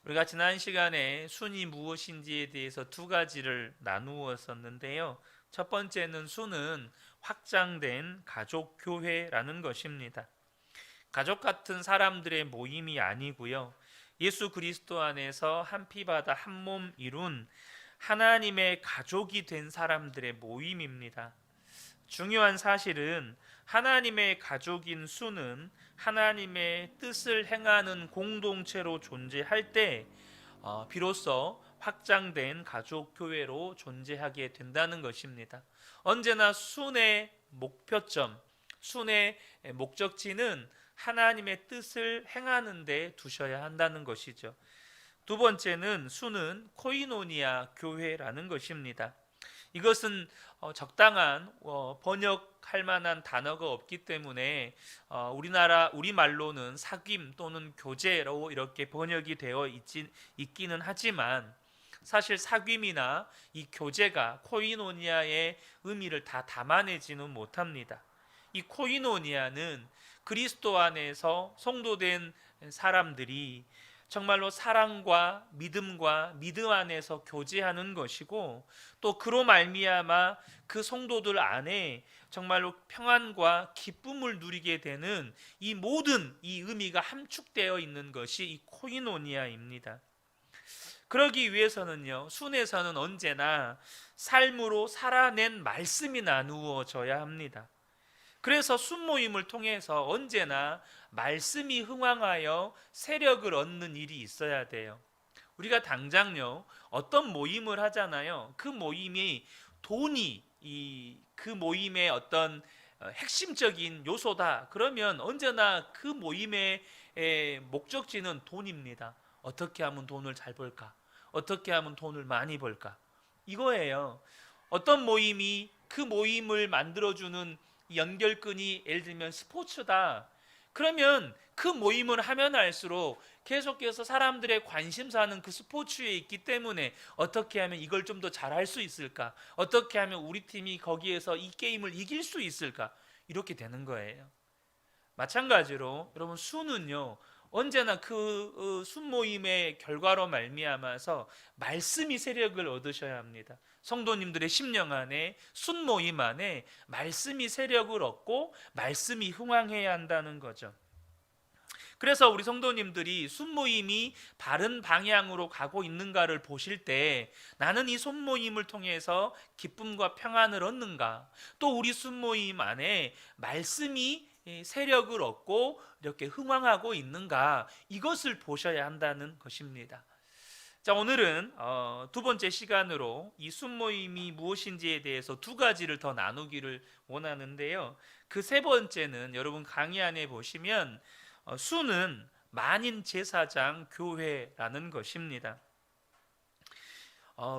우리가 지난 시간에 순이 무엇인지에 대해서 두 가지를 나누었었는데요. 첫 번째는 순은 확장된 가족 교회라는 것입니다. 가족 같은 사람들의 모임이 아니고요. 예수 그리스도 안에서 한 피바다 한 몸 이룬 하나님의 가족이 된 사람들의 모임입니다. 중요한 사실은 하나님의 가족인 수는 하나님의 뜻을 행하는 공동체로 존재할 때 비로소 확장된 가족 교회로 존재하게 된다는 것입니다. 언제나 순의 목표점, 순의 목적지는 하나님의 뜻을 행하는 데 두셔야 한다는 것이죠. 두 번째는 수는 코이노니아 교회라는 것입니다. 이것은 적당한 번역할 만한 단어가 없기 때문에 우리말로는 사귐 또는 교제로 이렇게 번역이 되어 있기는 하지만 사실 사귐이나 이 교제가 코이노니아의 의미를 다 담아내지는 못합니다. 이 코이노니아는 그리스도 안에서 성도된 사람들이 정말로 사랑과 믿음과 믿음 안에서 교제하는 것이고, 또 그로 말미암아 그 성도들 안에 정말로 평안과 기쁨을 누리게 되는 이 모든 이 의미가 함축되어 있는 것이 이 코이노니아입니다. 그러기 위해서는요, 순에서는 언제나 삶으로 살아낸 말씀이 나누어져야 합니다. 그래서 순모임을 통해서 언제나 말씀이 흥황하여 세력을 얻는 일이 있어야 돼요. 우리가 당장요, 어떤 모임을 하잖아요. 그 모임이 돈이 그 모임의 어떤 핵심적인 요소다. 그러면 언제나 그 모임의 목적지는 돈입니다. 어떻게 하면 돈을 잘 벌까? 어떻게 하면 돈을 많이 벌까? 이거예요. 어떤 모임이 그 모임을 만들어주는 연결끈이 예를 들면 스포츠다. 그러면 그 모임을 하면 할수록 계속해서 사람들의 관심사는 그 스포츠에 있기 때문에 어떻게 하면 이걸 좀 더 잘할 수 있을까? 어떻게 하면 우리 팀이 거기에서 이 게임을 이길 수 있을까? 이렇게 되는 거예요. 마찬가지로 여러분 수는요, 언제나 그 순모임의 결과로 말미암아서 말씀이 세력을 얻으셔야 합니다. 성도님들의 심령 안에 순모임 안에 말씀이 세력을 얻고 말씀이 흥황해야 한다는 거죠. 그래서 우리 성도님들이 순모임이 바른 방향으로 가고 있는가를 보실 때 나는 이 순모임을 통해서 기쁨과 평안을 얻는가, 또 우리 순모임 안에 말씀이 세력을 얻고 이렇게 흥황하고 있는가, 이것을 보셔야 한다는 것입니다. 자, 오늘은 두 번째 시간으로 이 순모임이 무엇인지에 대해서 두 가지를 더 나누기를 원하는데요. 그 세 번째는 여러분 강의 안에 보시면 수는 만인 제사장 교회라는 것입니다.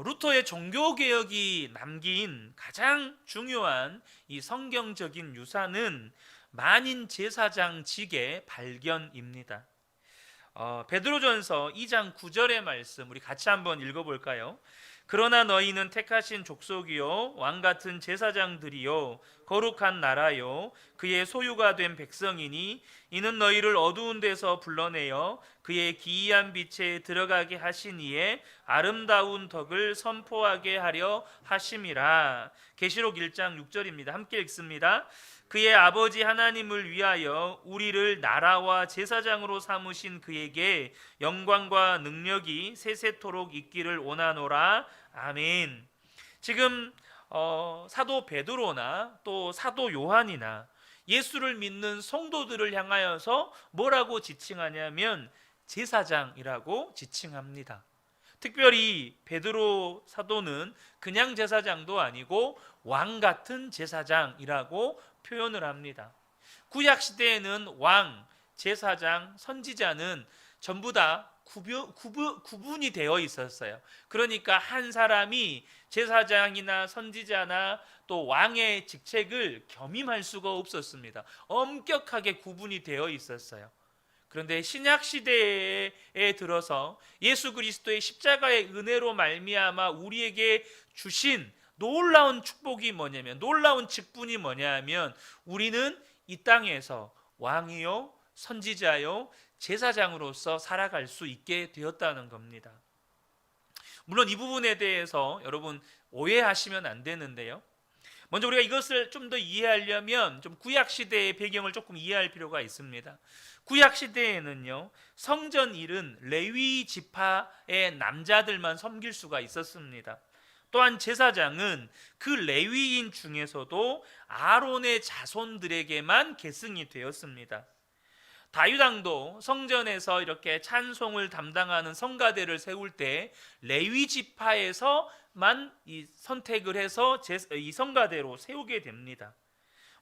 루터의 종교개혁이 남긴 가장 중요한 이 성경적인 유산은 만인 제사장직의 발견입니다. 베드로전서 2장 9절의 말씀 우리 같이 한번 읽어볼까요? 그러나 너희는 택하신 족속이요 왕같은 제사장들이요 거룩한 나라요 그의 소유가 된 백성이니 이는 너희를 어두운 데서 불러내어 그의 기이한 빛에 들어가게 하신 이의 아름다운 덕을 선포하게 하려 하심이라. 계시록 1장 6절입니다. 함께 읽습니다. 그의 아버지 하나님을 위하여 우리를 나라와 제사장으로 삼으신 그에게 영광과 능력이 세세토록 있기를 원하노라. 아멘. 지금 사도 베드로나 또 사도 요한이나 예수를 믿는 성도들을 향하여서 뭐라고 지칭하냐면 제사장이라고 지칭합니다. 특별히 베드로 사도는 그냥 제사장도 아니고 왕 같은 제사장이라고 표현을 합니다. 구약 시대에는 왕, 제사장, 선지자는 전부 다 구분이 되어 있었어요. 그러니까 한 사람이 제사장이나 선지자나 또 왕의 직책을 겸임할 수가 없었습니다. 엄격하게 구분이 되어 있었어요. 그런데 신약 시대에 들어서 예수 그리스도의 십자가의 은혜로 말미암아 우리에게 주신 놀라운 축복이 뭐냐면, 놀라운 직분이 뭐냐면 우리는 이 땅에서 왕이요 선지자요 제사장으로서 살아갈 수 있게 되었다는 겁니다. 물론 이 부분에 대해서 여러분 오해하시면 안 되는데요. 먼저 우리가 이것을 좀 더 이해하려면 좀 구약 시대의 배경을 조금 이해할 필요가 있습니다. 구약 시대에는요, 성전 일은 레위 지파의 남자들만 섬길 수가 있었습니다. 또한 제사장은 그 레위인 중에서도 아론의 자손들에게만 계승이 되었습니다. 다윗 왕도 성전에서 이렇게 찬송을 담당하는 성가대를 세울 때 레위 지파에서만 선택을 해서 이 성가대로 세우게 됩니다.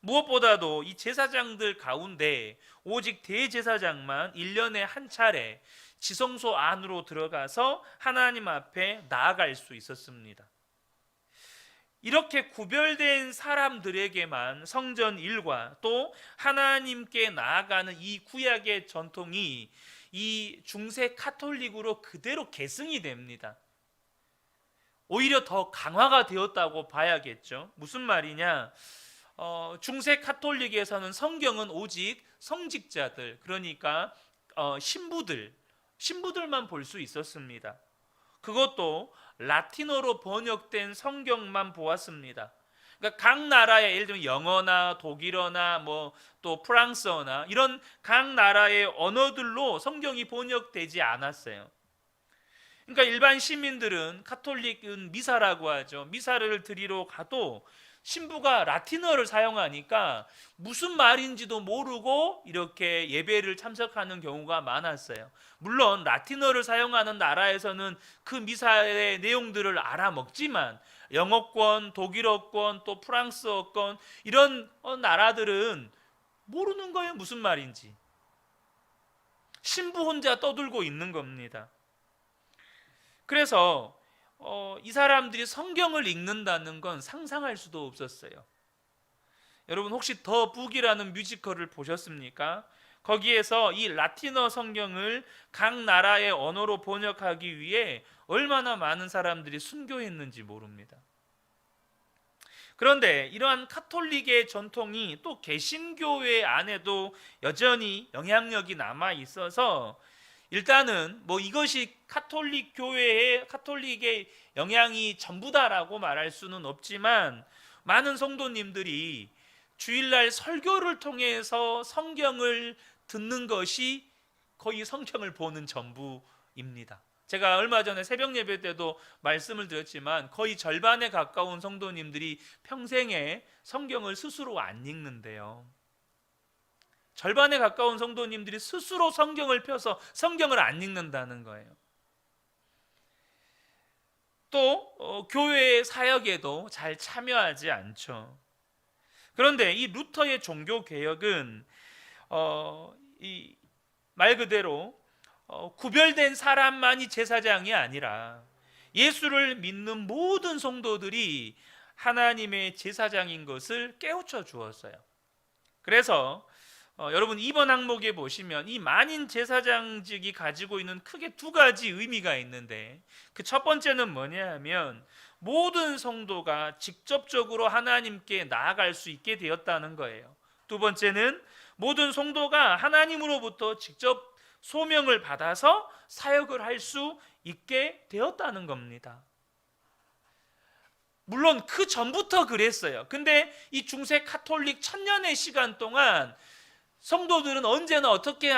무엇보다도 이 제사장들 가운데 오직 대제사장만 1년에 한 차례 지성소 안으로 들어가서 하나님 앞에 나아갈 수 있었습니다. 이렇게 구별된 사람들에게만 성전 일과 또 하나님께 나아가는 이 구약의 전통이 이 중세 카톨릭으로 그대로 계승이 됩니다. 오히려 더 강화가 되었다고 봐야겠죠. 무슨 말이냐? 중세 카톨릭에서는 성경은 오직 성직자들, 그러니까 신부들만 볼 수 있었습니다. 그것도 라틴어로 번역된 성경만 보았습니다. 그러니까 각 나라의, 예를 들면 영어나 독일어나 또 프랑스어나 이런 각 나라의 언어들로 성경이 번역되지 않았어요. 그러니까 일반 시민들은, 카톨릭은 미사라고 하죠. 미사를 드리러 가도 신부가 라틴어를 사용하니까 무슨 말인지도 모르고 이렇게 예배를 참석하는 경우가 많았어요. 물론 라틴어를 사용하는 나라에서는 그 미사의 내용들을 알아먹지만 영어권, 독일어권, 또 프랑스어권 이런 나라들은 모르는 거예요. 무슨 말인지. 신부 혼자 떠들고 있는 겁니다. 그래서 이 사람들이 성경을 읽는다는 건 상상할 수도 없었어요. 여러분 혹시 더 북이라는 뮤지컬을 보셨습니까? 거기에서 이 라틴어 성경을 각 나라의 언어로 번역하기 위해 얼마나 많은 사람들이 순교했는지 모릅니다. 그런데 이러한 카톨릭의 전통이 또 개신교회 안에도 여전히 영향력이 남아 있어서 일단은 이것이 카톨릭의 영향이 전부다라고 말할 수는 없지만 많은 성도님들이 주일날 설교를 통해서 성경을 듣는 것이 거의 성경을 보는 전부입니다. 제가 얼마 전에 새벽 예배 때도 말씀을 드렸지만 거의 절반에 가까운 성도님들이 평생에 성경을 스스로 안 읽는데요. 절반에 가까운 성도님들이 스스로 성경을 펴서 성경을 안 읽는다는 거예요. 또 교회의 사역에도 잘 참여하지 않죠. 그런데 이 루터의 종교개혁은 말 그대로 구별된 사람만이 제사장이 아니라 예수를 믿는 모든 성도들이 하나님의 제사장인 것을 깨우쳐 주었어요. 그래서 여러분 이번 항목에 보시면 이 만인 제사장직이 가지고 있는 크게 두 가지 의미가 있는데 그 첫 번째는 뭐냐 하면 모든 성도가 직접적으로 하나님께 나아갈 수 있게 되었다는 거예요. 두 번째는 모든 성도가 하나님으로부터 직접 소명을 받아서 사역을 할 수 있게 되었다는 겁니다. 물론 그 전부터 그랬어요. 근데 이 중세 카톨릭 1000년의 시간 동안 성도들은 언제나 어떻게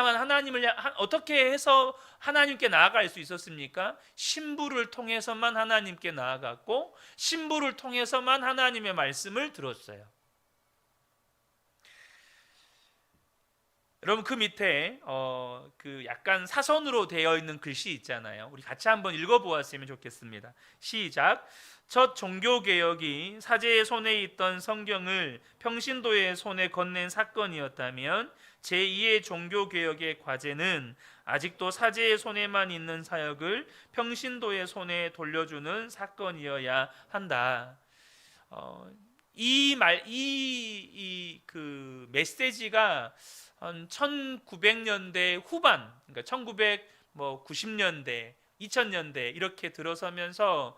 해서 하나님께 나아갈 수 있었습니까? 신부를 통해서만 하나님께 나아갔고 신부를 통해서만 하나님의 말씀을 들었어요. 여러분 그 밑에 그 약간 사선으로 되어 있는 글씨 있잖아요. 우리 같이 한번 읽어보았으면 좋겠습니다. 시작. 첫 종교개혁이 사제의 손에 있던 성경을 평신도의 손에 건넨 사건이었다면 제2의 종교개혁의 과제는 아직도 사제의 손에만 있는 사역을 평신도의 손에 돌려주는 사건이어야 한다. 그 메시지가 한 1900년대 후반, 그러니까 1990년대, 2000년대 이렇게 들어서면서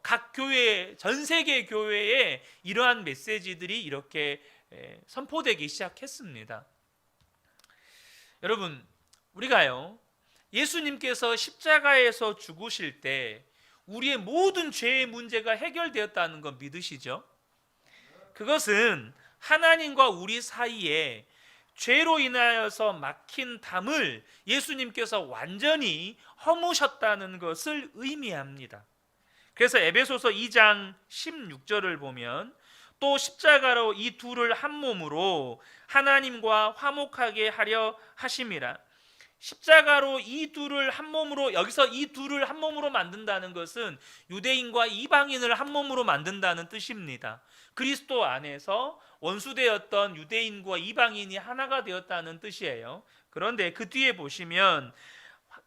각 교회, 전 세계 교회에 이러한 메시지들이 이렇게 선포되기 시작했습니다. 여러분 우리가요, 예수님께서 십자가에서 죽으실 때 우리의 모든 죄의 문제가 해결되었다는 건 믿으시죠? 그것은 하나님과 우리 사이에 죄로 인하여서 막힌 담을 예수님께서 완전히 허무셨다는 것을 의미합니다. 그래서 에베소서 2장 16절을 보면 또 십자가로 이 둘을 한 몸으로 하나님과 화목하게 하려 하심이라. 십자가로 이 둘을 한 몸으로, 여기서 이 둘을 한 몸으로 만든다는 것은 유대인과 이방인을 한 몸으로 만든다는 뜻입니다. 그리스도 안에서 원수되었던 유대인과 이방인이 하나가 되었다는 뜻이에요. 그런데 그 뒤에 보시면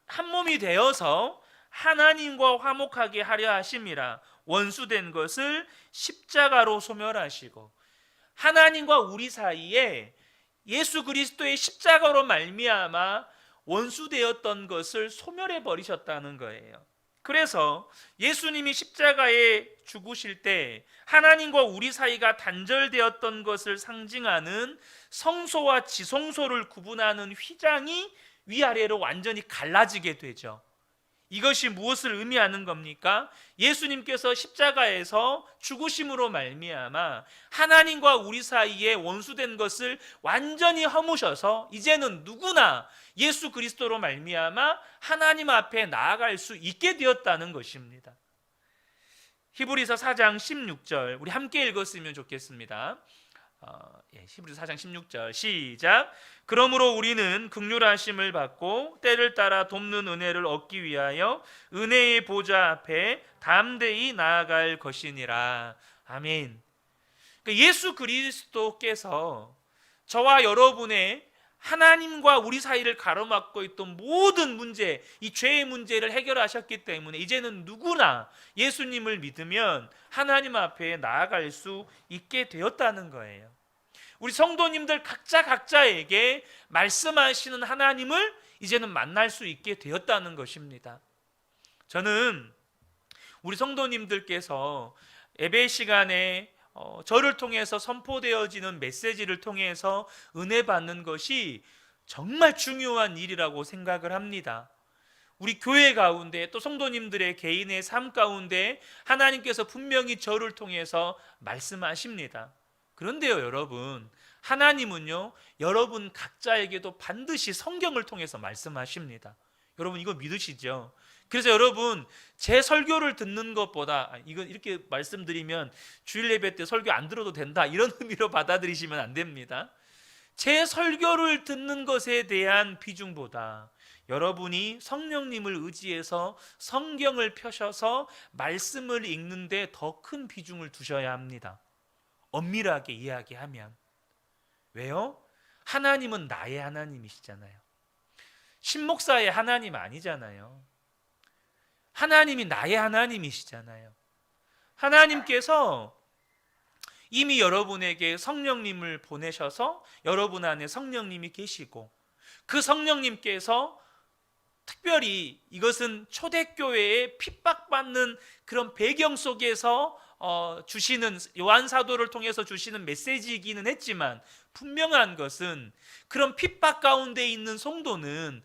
한 몸이 되어서 하나님과 화목하게 하려 하심이라. 원수된 것을 십자가로 소멸하시고, 하나님과 우리 사이에 예수 그리스도의 십자가로 말미암아 원수되었던 것을 소멸해 버리셨다는 거예요. 그래서 예수님이 십자가에 죽으실 때 하나님과 우리 사이가 단절되었던 것을 상징하는 성소와 지성소를 구분하는 휘장이 위아래로 완전히 갈라지게 되죠. 이것이 무엇을 의미하는 겁니까? 예수님께서 십자가에서 죽으심으로 말미암아 하나님과 우리 사이에 원수된 것을 완전히 허무셔서 이제는 누구나 예수 그리스도로 말미암아 하나님 앞에 나아갈 수 있게 되었다는 것입니다. 히브리서 4장 16절 우리 함께 읽었으면 좋겠습니다. 히브리서 4장 16절 시작. 그러므로 우리는 긍휼하심을 받고 때를 따라 돕는 은혜를 얻기 위하여 은혜의 보좌 앞에 담대히 나아갈 것이니라. 아멘. 예수 그리스도께서 저와 여러분의 하나님과 우리 사이를 가로막고 있던 모든 문제, 이 죄의 문제를 해결하셨기 때문에 이제는 누구나 예수님을 믿으면 하나님 앞에 나아갈 수 있게 되었다는 거예요. 우리 성도님들 각자에게 말씀하시는 하나님을 이제는 만날 수 있게 되었다는 것입니다. 저는 우리 성도님들께서 예배 시간에 저를 통해서 선포되어지는 메시지를 통해서 은혜 받는 것이 정말 중요한 일이라고 생각을 합니다. 우리 교회 가운데 또 성도님들의 개인의 삶 가운데 하나님께서 분명히 저를 통해서 말씀하십니다. 그런데요, 여러분, 하나님은요, 여러분 각자에게도 반드시 성경을 통해서 말씀하십니다. 여러분 이거 믿으시죠? 그래서 여러분, 제 설교를 듣는 것보다, 이건 이렇게 말씀드리면 주일 예배 때 설교 안 들어도 된다 이런 의미로 받아들이시면 안 됩니다. 제 설교를 듣는 것에 대한 비중보다 여러분이 성령님을 의지해서 성경을 펴셔서 말씀을 읽는데 더 큰 비중을 두셔야 합니다. 엄밀하게 이야기하면. 왜요? 하나님은 나의 하나님이시잖아요. 신목사의 하나님 아니잖아요. 하나님이 나의 하나님이시잖아요. 하나님께서 이미 여러분에게 성령님을 보내셔서 여러분 안에 성령님이 계시고, 그 성령님께서 특별히 이것은 초대교회에 핍박받는 그런 배경 속에서 주시는, 요한 사도를 통해서 주시는 메시지이기는 했지만, 분명한 것은 그런 핍박 가운데 있는 성도는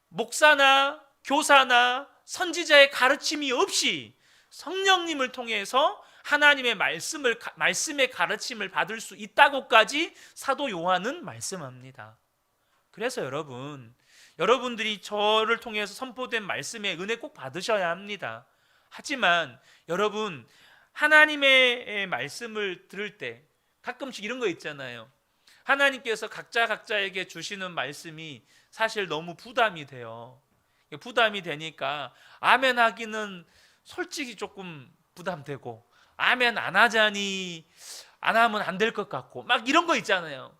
목사나 교사나 선지자의 가르침이 없이 성령님을 통해서 하나님의 말씀의 가르침을 받을 수 있다고까지 사도 요한은 말씀합니다. 그래서 여러분들이 저를 통해서 선포된 말씀의 은혜 꼭 받으셔야 합니다. 하지만 여러분, 하나님의 말씀을 들을 때 가끔씩 이런 거 있잖아요. 하나님께서 각자에게 주시는 말씀이 사실 너무 부담이 돼요. 부담이 되니까 아멘 하기는 솔직히 조금 부담되고, 아멘 안 하자니 안 하면 안 될 것 같고, 막 이런 거 있잖아요.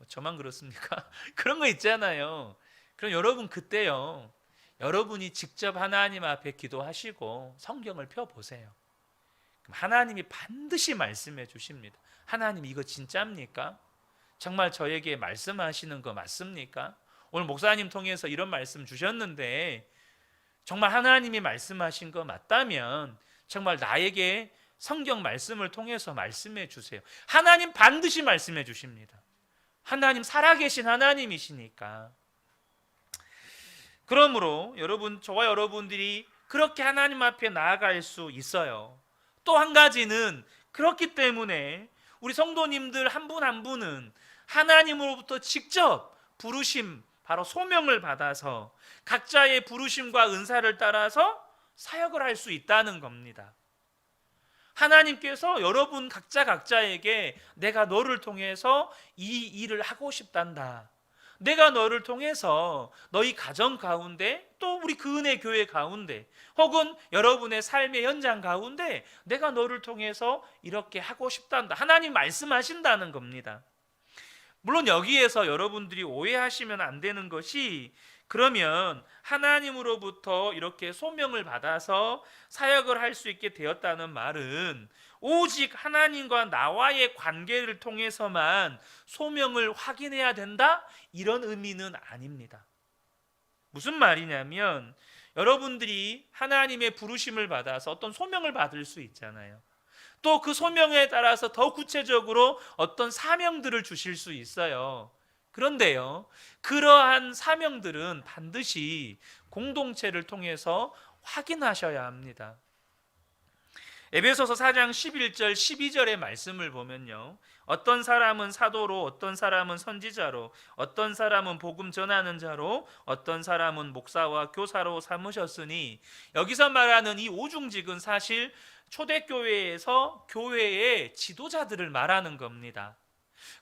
저만 그렇습니까? 그런 거 있잖아요. 그럼 여러분, 그때요, 여러분이 직접 하나님 앞에 기도하시고 성경을 펴보세요. 그럼 하나님이 반드시 말씀해 주십니다. 하나님, 이거 진짜입니까? 정말 저에게 말씀하시는 거 맞습니까? 오늘 목사님 통해서 이런 말씀 주셨는데 정말 하나님이 말씀하신 거 맞다면 정말 나에게 성경 말씀을 통해서 말씀해 주세요. 하나님 반드시 말씀해 주십니다. 하나님 살아계신 하나님이시니까. 그러므로 여러분, 저와 여러분들이 그렇게 하나님 앞에 나아갈 수 있어요. 또 한 가지는, 그렇기 때문에 우리 성도님들 한 분 한 분은 하나님으로부터 직접 부르심, 바로 소명을 받아서 각자의 부르심과 은사를 따라서 사역을 할 수 있다는 겁니다. 하나님께서 여러분 각자에게 내가 너를 통해서 이 일을 하고 싶단다, 내가 너를 통해서 너희 가정 가운데, 또 우리 그 은혜 교회 가운데, 혹은 여러분의 삶의 현장 가운데 내가 너를 통해서 이렇게 하고 싶단다, 하나님 말씀하신다는 겁니다. 물론 여기에서 여러분들이 오해하시면 안 되는 것이, 그러면 하나님으로부터 이렇게 소명을 받아서 사역을 할 수 있게 되었다는 말은 오직 하나님과 나와의 관계를 통해서만 소명을 확인해야 된다, 이런 의미는 아닙니다. 무슨 말이냐면, 여러분들이 하나님의 부르심을 받아서 어떤 소명을 받을 수 있잖아요. 또 그 소명에 따라서 더 구체적으로 어떤 사명들을 주실 수 있어요. 그런데요, 그러한 사명들은 반드시 공동체를 통해서 확인하셔야 합니다. 에베소서 4장 11절 12절의 말씀을 보면요, 어떤 사람은 사도로, 어떤 사람은 선지자로, 어떤 사람은 복음 전하는 자로, 어떤 사람은 목사와 교사로 삼으셨으니, 여기서 말하는 이 오중직은 사실 초대교회에서 교회의 지도자들을 말하는 겁니다.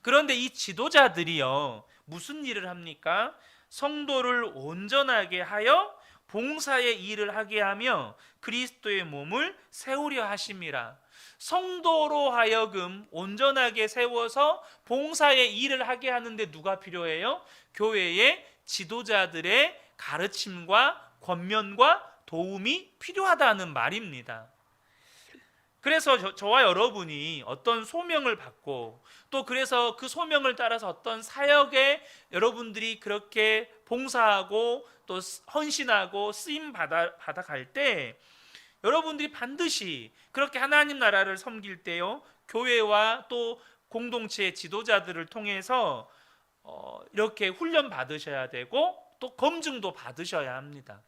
그런데 이 지도자들이요, 무슨 일을 합니까? 성도를 온전하게 하여 봉사의 일을 하게 하며 그리스도의 몸을 세우려 하심이라. 성도로 하여금 온전하게 세워서 봉사의 일을 하게 하는데 누가 필요해요? 교회의 지도자들의 가르침과 권면과 도움이 필요하다는 말입니다. 그래서 저와 여러분이 어떤 소명을 받고, 또 그래서 그 소명을 따라서 어떤 사역에 여러분들이 그렇게 봉사하고 또 헌신하고 쓰임 받아갈 때, 여러분들이 반드시 그렇게 하나님 나라를 섬길 때요, 교회와 또 공동체의 지도자들을 통해서 이렇게 훈련 받으셔야 되고, 또 검증도 받으셔야 합니다.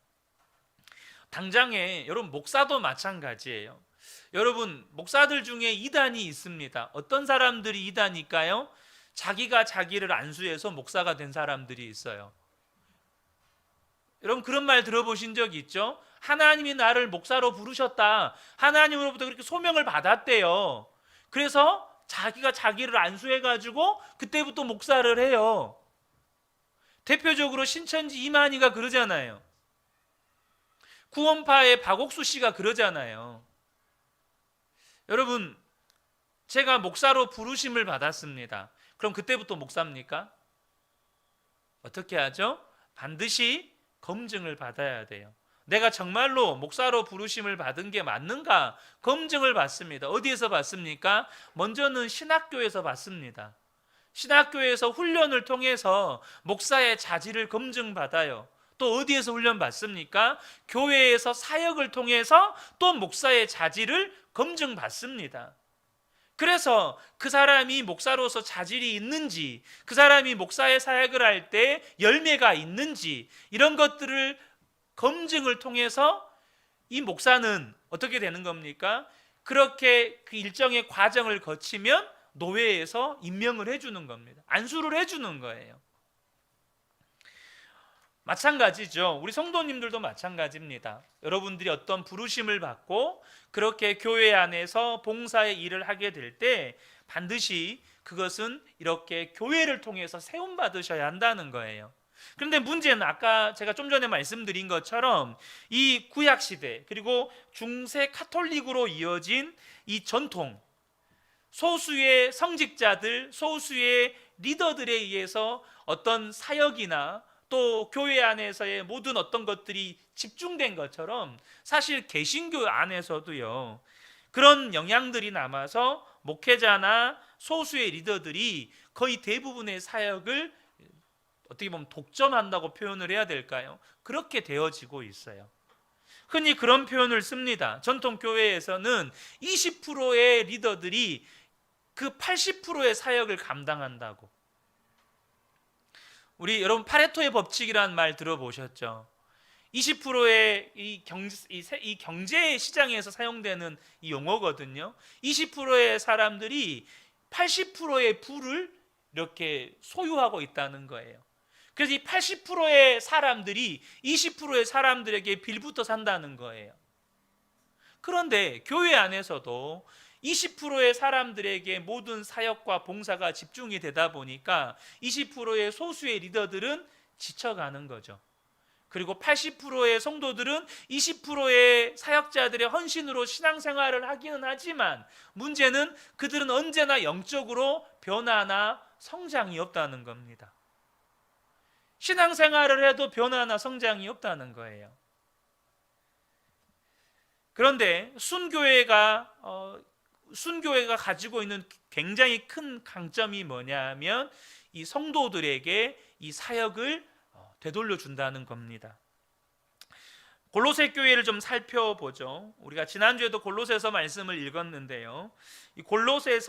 당장에 여러분, 목사도 마찬가지예요. 여러분, 목사들 중에 이단이 있습니다. 어떤 사람들이 이단일까요? 자기가 자기를 안수해서 목사가 된 사람들이 있어요. 여러분, 그런 말 들어보신 적 있죠? 하나님이 나를 목사로 부르셨다, 하나님으로부터 그렇게 소명을 받았대요. 그래서 자기가 자기를 안수해가지고 그때부터 목사를 해요. 대표적으로 신천지 이만희가 그러잖아요. 구원파의 박옥수 씨가 그러잖아요. 여러분, 제가 목사로 부르심을 받았습니다. 그럼 그때부터 목사입니까? 어떻게 하죠? 반드시 검증을 받아야 돼요. 내가 정말로 목사로 부르심을 받은 게 맞는가 검증을 받습니다. 어디에서 받습니까? 먼저는 신학교에서 받습니다. 신학교에서 훈련을 통해서 목사의 자질을 검증받아요. 또 어디에서 훈련 받습니까? 교회에서 사역을 통해서 또 목사의 자질을 검증받습니다. 그래서 그 사람이 목사로서 자질이 있는지, 그 사람이 목사의 사역을 할 때 열매가 있는지, 이런 것들을 검증을 통해서 이 목사는 어떻게 되는 겁니까? 그렇게 그 일정의 과정을 거치면 노회에서 임명을 해주는 겁니다. 안수를 해주는 거예요. 마찬가지죠. 우리 성도님들도 마찬가지입니다. 여러분들이 어떤 부르심을 받고 그렇게 교회 안에서 봉사의 일을 하게 될 때 반드시 그것은 이렇게 교회를 통해서 세움 받으셔야 한다는 거예요. 그런데 문제는 아까 제가 좀 전에 말씀드린 것처럼 이 구약 시대, 그리고 중세 카톨릭으로 이어진 이 전통, 소수의 성직자들, 소수의 리더들에 의해서 어떤 사역이나 또 교회 안에서의 모든 어떤 것들이 집중된 것처럼, 사실 개신교 안에서도요, 그런 영향들이 남아서 목회자나 소수의 리더들이 거의 대부분의 사역을 어떻게 보면 독점한다고 표현을 해야 될까요? 그렇게 되어지고 있어요. 흔히 그런 표현을 씁니다. 전통 교회에서는 20%의 리더들이 그 80%의 사역을 감당한다고. 우리 여러분, 파레토의 법칙이라는 말 들어보셨죠? 20%의 이 경제 시장에서 사용되는 이 용어거든요. 20%의 사람들이 80%의 부를 이렇게 소유하고 있다는 거예요. 그래서 이 80%의 사람들이 20%의 사람들에게 빌부터 산다는 거예요. 그런데 교회 안에서도 20%의 사람들에게 모든 사역과 봉사가 집중이 되다 보니까 20%의 소수의 리더들은 지쳐가는 거죠. 그리고 80%의 성도들은 20%의 사역자들의 헌신으로 신앙생활을 하기는 하지만 문제는 그들은 언제나 영적으로 변화나 성장이 없다는 겁니다. 신앙생활을 해도 변화나 성장이 없다는 거예요. 그런데 순교회가 가지고 있는 굉장히 큰 강점이 뭐냐면 이 성도들에게 이 사역을 되돌려 준다는 겁니다. 골로새 교회를 좀 살펴보죠. 우리가 지난주에도 골로새서 말씀을 읽었는데요. 이 골로새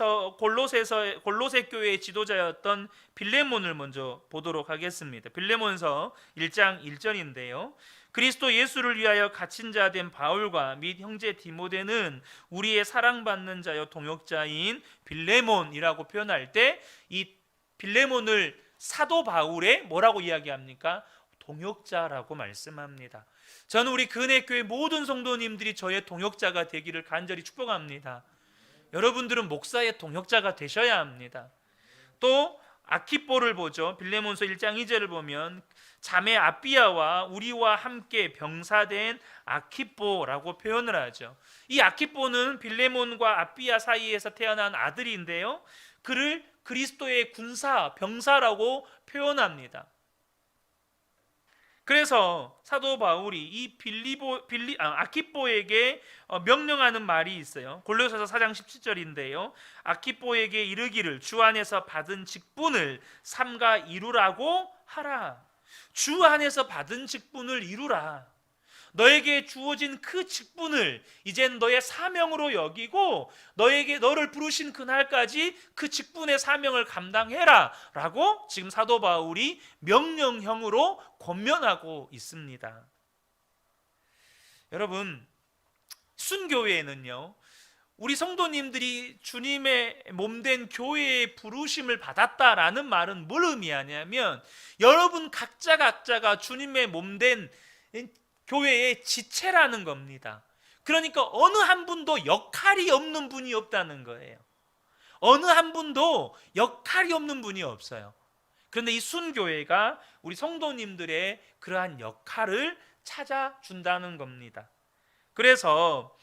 교회의 지도자였던 빌레몬을 먼저 보도록 하겠습니다. 빌레몬서 1장 1절인데요. 그리스도 예수를 위하여 갇힌 자 된 바울과 및 형제 디모데는 우리의 사랑받는 자여 동역자인 빌레몬이라고 표현할 때 이 빌레몬을 사도 바울의 뭐라고 이야기합니까? 동역자라고 말씀합니다. 저는 우리 근혜교회 모든 성도님들이 저의 동역자가 되기를 간절히 축복합니다. 여러분들은 목사의 동역자가 되셔야 합니다. 또 아키뽀를 보죠. 빌레몬서 1장 2절을 보면 자매 아비아와 우리와 함께 병사된 아키뽀라고 표현을 하죠. 이 아키뽀는 빌레몬과 아비아 사이에서 태어난 아들인데요, 그를 그리스도의 군사, 병사라고 표현합니다. 그래서 사도 바울이 이 아키뽀에게 명령하는 말이 있어요. 골로새서 4장 17절인데요. 아키뽀에게 이르기를 주 안에서 받은 직분을 삼가 이루라고 하라. 주 안에서 받은 직분을 이루라. 너에게 주어진 그 직분을 이젠 너의 사명으로 여기고 너를 부르신 그날까지 그 직분의 사명을 감당해라 라고 지금 사도 바울이 명령형으로 권면하고 있습니다. 여러분, 순교회에는요, 우리 성도님들이 주님의 몸된 교회의 부르심을 받았다라는 말은 뭘 의미하냐면 여러분 각자가 주님의 몸된 교회의 지체라는 겁니다. 그러니까 어느 한 분도 역할이 없는 분이 없다는 거예요. 어느 한 분도 역할이 없는 분이 없어요. 그런데 이 순교회가 우리 성도님들의 그러한 역할을 찾아준다는 겁니다. 그래서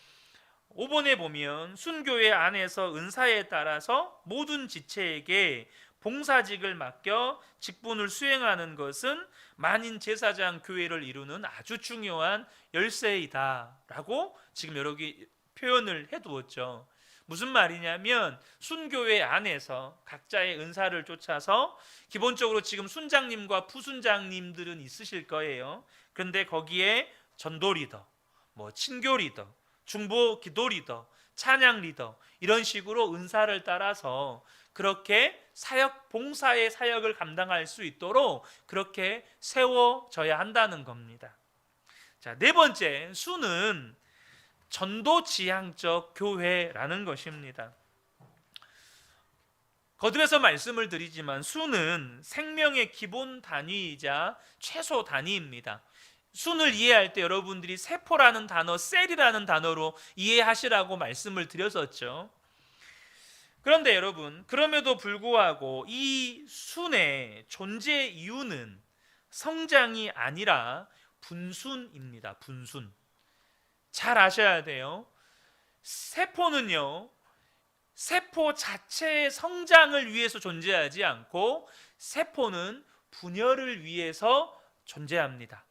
5번에 보면 순교회 안에서 은사에 따라서 모든 지체에게 봉사직을 맡겨 직분을 수행하는 것은 만인 제사장 교회를 이루는 아주 중요한 열쇠이다 라고 지금 여러 개 표현을 해두었죠. 무슨 말이냐면 순교회 안에서 각자의 은사를 쫓아서 기본적으로 지금 순장님과 부순장님들은 있으실 거예요. 그런데 거기에 전도 리더, 친교 리더, 중보 기도 리더, 찬양 리더 이런 식으로 은사를 따라서 그렇게 사역, 봉사의 사역을 감당할 수 있도록 그렇게 세워져야 한다는 겁니다. 자, 네 번째, 수는 전도지향적 교회라는 것입니다. 거듭해서 말씀을 드리지만 수는 생명의 기본 단위이자 최소 단위입니다. 수를 이해할 때 여러분들이 세포라는 단어, 셀이라는 단어로 이해하시라고 말씀을 드렸었죠. 그런데 여러분, 그럼에도 불구하고 이 순의 존재 이유는 성장이 아니라 분순입니다. 분순. 잘 아셔야 돼요. 세포는요, 세포 자체의 성장을 위해서 존재하지 않고 세포는 분열을 위해서 존재합니다.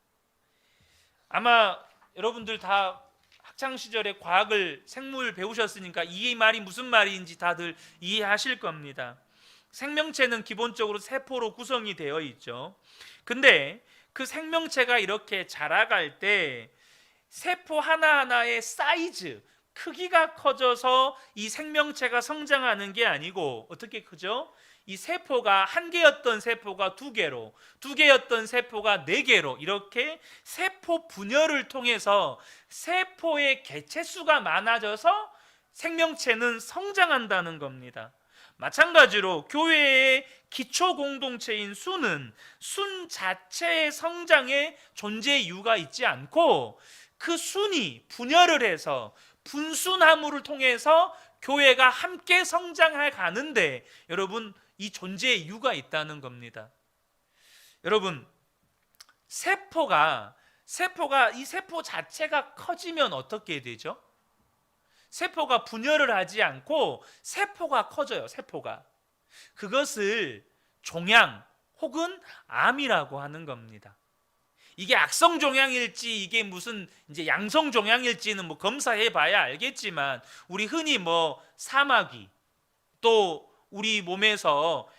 아마 여러분들 다 학창시절에 과학을, 생물 배우셨으니까 이 말이 무슨 말인지 다들 이해하실 겁니다. 생명체는 기본적으로 세포로 구성이 되어 있죠. 근데 그 생명체가 이렇게 자라갈 때 세포 하나하나의 사이즈, 크기가 커져서 이 생명체가 성장하는 게 아니고 어떻게 크죠? 이 세포가 한 개였던 세포가 두 개로, 두 개였던 세포가 네 개로, 이렇게 세포 분열을 통해서 세포의 개체수가 많아져서 생명체는 성장한다는 겁니다. 마찬가지로 교회의 기초 공동체인 순은 순 자체의 성장에 존재 이유가 있지 않고, 그 순이 분열을 해서 분순함을 통해서 교회가 함께 성장해 가는데 여러분, 이 존재의 이유가 있다는 겁니다. 여러분, 세포가 이 세포 자체가 커지면 어떻게 되죠? 세포가 분열을 하지 않고 세포가 커져요. 세포가. 그것을 종양 혹은 암이라고 하는 겁니다. 이게 악성 종양일지 이게 무슨 이제 양성 종양일지는 뭐 검사해 봐야 알겠지만, 우리 흔히 뭐 사마귀, 또 우리 몸에서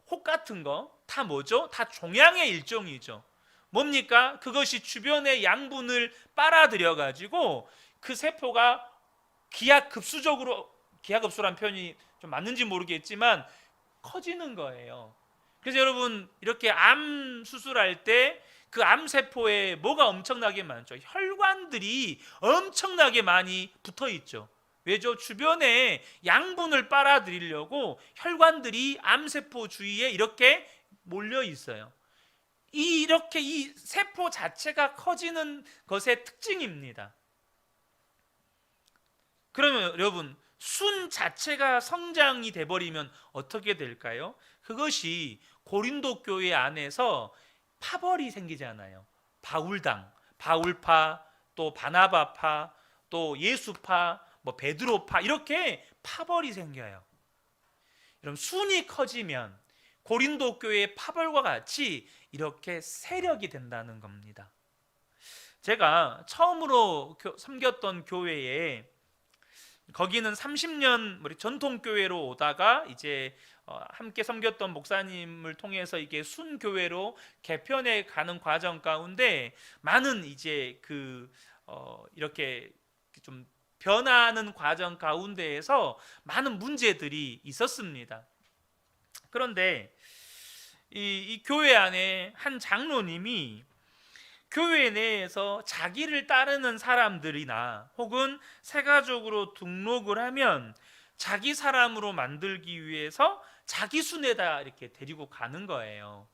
혹 같은 거 다 뭐죠? 다 종양의 일종이죠. 뭡니까? 그것이 주변의 양분을 빨아들여 가지고 그 세포가 기하급수란 표현이 좀 맞는지 모르겠지만 커지는 거예요. 그래서 여러분, 이렇게 암 수술할 때 그 암세포에 뭐가 엄청나게 많죠? 혈관들이 엄청나게 많이 붙어 있죠. 왜죠? 주변에 양분을 빨아들이려고 혈관들이 암세포 주위에 이렇게 몰려 있어요. 이렇게 이 세포 자체가 커지는 것의 특징입니다. 그러면 여러분, 순 자체가 성장이 돼버리면 어떻게 될까요? 그것이 고린도 교회 안에서 파벌이 생기잖아요. 바울당, 바울파, 또 바나바파, 또 예수파, 뭐 베드로파, 이렇게 파벌이 생겨요. 여러분, 순이 커지면 고린도 교회의 파벌과 같이 이렇게 세력이 된다는 겁니다. 제가 처음으로 섬겼던 교회에, 거기는 30년 전통교회로 오다가 이제 함께 섬겼던 목사님을 통해서 이게 순교회로 개편해 가는 과정 가운데 많은 이제 이렇게 좀 변하는 과정 가운데에서 많은 문제들이 있었습니다. 그런데 이 교회 안에 한 장로님이 교회 내에서 자기를 따르는 사람들이나 혹은 새가족으로 등록을 하면 자기 사람으로 만들기 위해서 자기 순에다 이렇게 데리고 가는 거예요.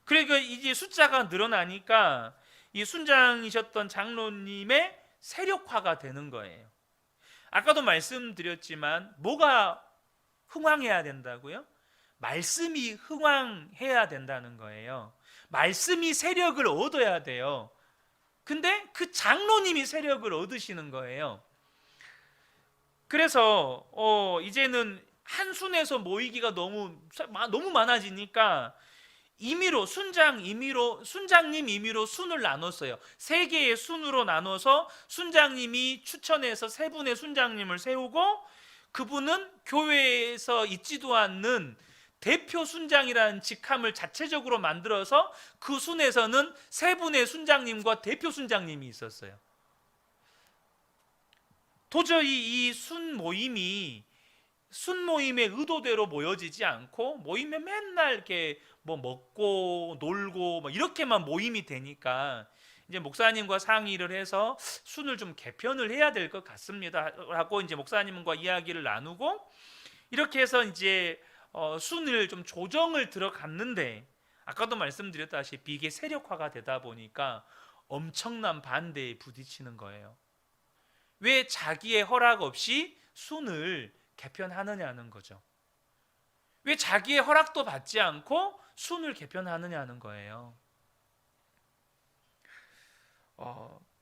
그러니까 이제 숫자가 늘어나니까 이 순장이셨던 장로님의 세력화가 되는 거예요. 아까도 말씀드렸지만 뭐가 흥왕해야 된다고요? 말씀이 흥왕해야 된다는 거예요. 말씀이 세력을 얻어야 돼요. 근데 그 장로님이 세력을 얻으시는 거예요. 그래서 이제는 한 순에서 모이기가 너무 많아지니까 순장님 임의로 순을 나눴어요. 세 개의 순으로 나눠서 순장님이 추천해서 세 분의 순장님을 세우고, 그분은 교회에서 있지도 않는 대표 순장이라는 직함을 자체적으로 만들어서 그 순에서는 세 분의 순장님과 대표 순장님이 있었어요. 도저히 이 순모임의 의도대로 모여지지 않고, 모이면 맨날 이렇게 뭐 먹고 놀고 뭐 이렇게만 모임이 되니까 이제 목사님과 상의를 해서 순을 좀 개편을 해야 될 것 같습니다 라고 이제 목사님과 이야기를 나누고, 이렇게 해서 이제 순을 좀 조정을 들어갔는데, 아까도 말씀드렸다시피 이게 세력화가 되다 보니까 엄청난 반대에 부딪히는 거예요. 왜 자기의 허락 없이 순을 개편하느냐는 거죠. 왜 자기의 허락도 받지 않고 순을 개편하느냐는 거예요.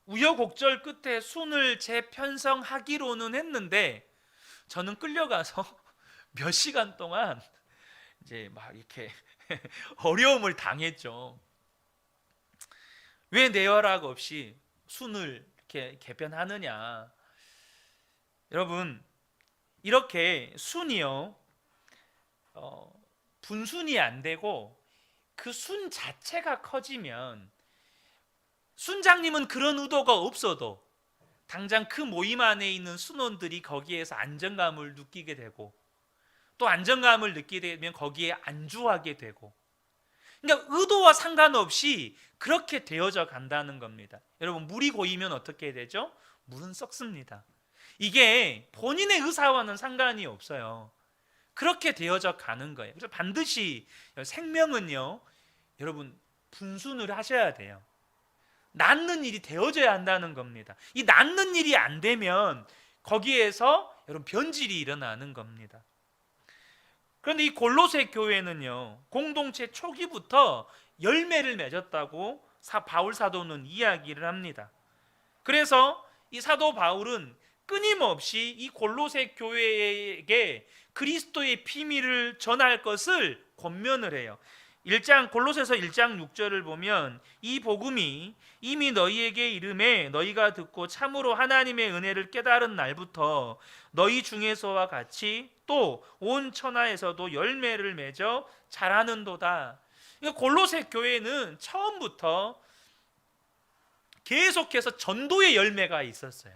우여곡절 끝에 순을 재편성하기로는 했는데, 저는 끌려가서 몇 시간 동안 이제 막 이렇게 어려움을 당했죠. 왜 내 허락 없이 순을 이렇게 개편하느냐. 여러분, 이렇게 순이요, 분순이 안 되고 그 순 자체가 커지면, 순장님은 그런 의도가 없어도 당장 그 모임 안에 있는 순원들이 거기에서 안정감을 느끼게 되고, 또 안정감을 느끼게 되면 거기에 안주하게 되고, 그러니까 의도와 상관없이 그렇게 되어져 간다는 겁니다. 여러분, 물이 고이면 어떻게 되죠? 물은 썩습니다. 이게 본인의 의사와는 상관이 없어요. 그렇게 되어져 가는 거예요. 그래서 반드시 생명은요, 여러분, 분순을 하셔야 돼요. 낫는 일이 되어져야 한다는 겁니다. 이 낫는 일이 안 되면 거기에서 여러분 변질이 일어나는 겁니다. 그런데 이 골로새 교회는요, 공동체 초기부터 열매를 맺었다고 바울 사도는 이야기를 합니다. 그래서 이 사도 바울은 끊임없이 이 골로새 교회에게 그리스도의 비밀을 전할 것을 권면을 해요. 골로새서 1장 6절을 보면 이 복음이 이미 너희에게 이름에 너희가 듣고 참으로 하나님의 은혜를 깨달은 날부터 너희 중에서와 같이 또 온 천하에서도 열매를 맺어 자라는도다. 그러니까 골로새 교회는 처음부터 계속해서 전도의 열매가 있었어요.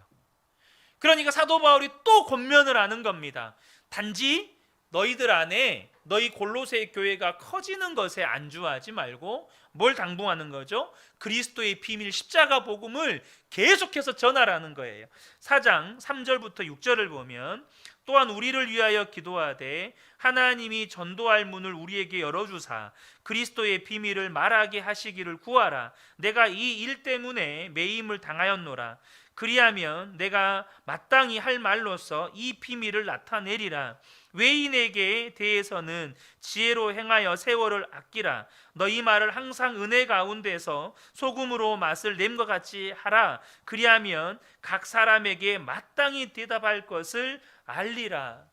그러니까 사도 바울이 또 권면을 하는 겁니다. 단지 너희들 안에 너희 골로새 교회가 커지는 것에 안주하지 말고 뭘 당부하는 거죠? 그리스도의 비밀 십자가 복음을 계속해서 전하라는 거예요. 4장 3절부터 6절을 보면 또한 우리를 위하여 기도하되 하나님이 전도할 문을 우리에게 열어주사 그리스도의 비밀을 말하게 하시기를 구하라. 내가 이 일 때문에 매임을 당하였노라. 그리하면 내가 마땅히 할 말로서 이 비밀을 나타내리라. 외인에게 대해서는 지혜로 행하여 세월을 아끼라. 너희 말을 항상 은혜 가운데서 소금으로 맛을 냄과 같이 하라. 그리하면 각 사람에게 마땅히 대답할 것을 알리라.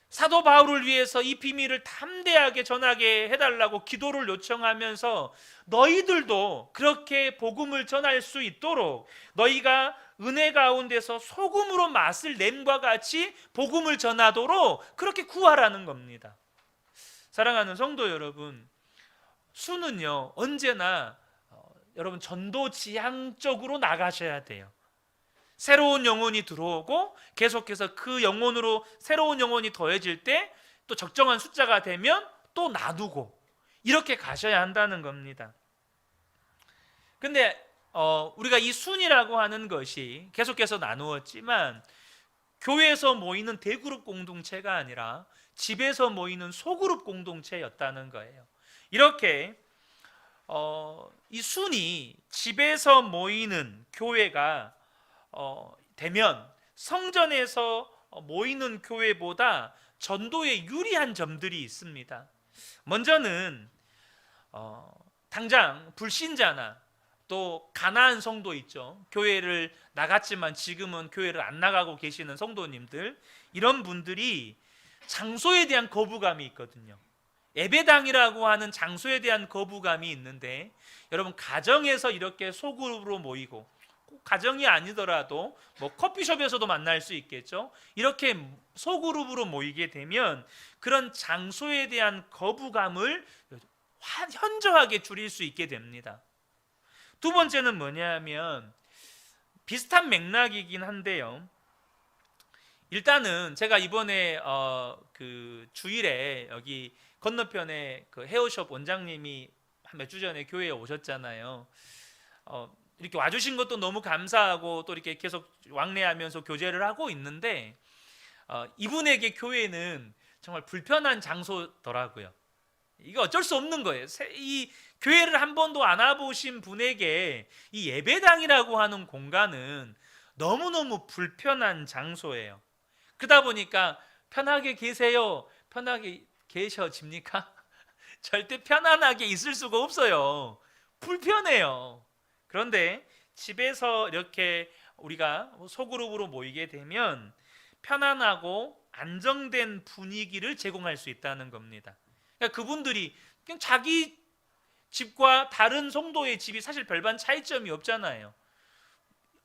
사도 바울을 위해서 이 비밀을 담대하게 전하게 해달라고 기도를 요청하면서 너희들도 그렇게 복음을 전할 수 있도록 너희가 은혜 가운데서 소금으로 맛을 냄과 같이 복음을 전하도록 그렇게 구하라는 겁니다. 사랑하는 성도 여러분, 수는요 언제나 여러분 전도 지향적으로 나가셔야 돼요. 새로운 영혼이 들어오고 계속해서 그 영혼으로 새로운 영혼이 더해질 때 또 적정한 숫자가 되면 또 놔두고 이렇게 가셔야 한다는 겁니다. 근데 우리가 이 순이라고 하는 것이 계속해서 나누었지만 교회에서 모이는 대그룹 공동체가 아니라 집에서 모이는 소그룹 공동체였다는 거예요. 이렇게 이 순이 집에서 모이는 교회가 되면 성전에서 모이는 교회보다 전도에 유리한 점들이 있습니다. 먼저는 당장 불신자나 또 가난한 성도 있죠. 교회를 나갔지만 지금은 교회를 안 나가고 계시는 성도님들, 이런 분들이 장소에 대한 거부감이 있거든요. 예배당이라고 하는 장소에 대한 거부감이 있는데 여러분 가정에서 이렇게 소그룹으로 모이고 꼭 가정이 아니더라도 뭐 커피숍에서도 만날 수 있겠죠. 이렇게 소그룹으로 모이게 되면 그런 장소에 대한 거부감을 현저하게 줄일 수 있게 됩니다. 두 번째는 뭐냐면 비슷한 맥락이긴 한데요. 일단은 제가 이번에 그 주일에 여기 건너편에 그 헤어숍 원장님이 몇 주 전에 교회에 오셨잖아요. 이렇게 와주신 것도 너무 감사하고 또 이렇게 계속 왕래하면서 교제를 하고 있는데 이분에게 교회는 정말 불편한 장소더라고요. 이거 어쩔 수 없는 거예요. 이 교회를 한 번도 안 와보신 분에게 이 예배당이라고 하는 공간은 너무너무 불편한 장소예요. 그러다 보니까 편하게 계세요. 편하게 계셔집니까? 절대 편안하게 있을 수가 없어요. 불편해요. 그런데 집에서 이렇게 우리가 소그룹으로 모이게 되면 편안하고 안정된 분위기를 제공할 수 있다는 겁니다. 그러니까 그분들이 그냥 자기 집과 다른 성도의 집이 사실 별반 차이점이 없잖아요.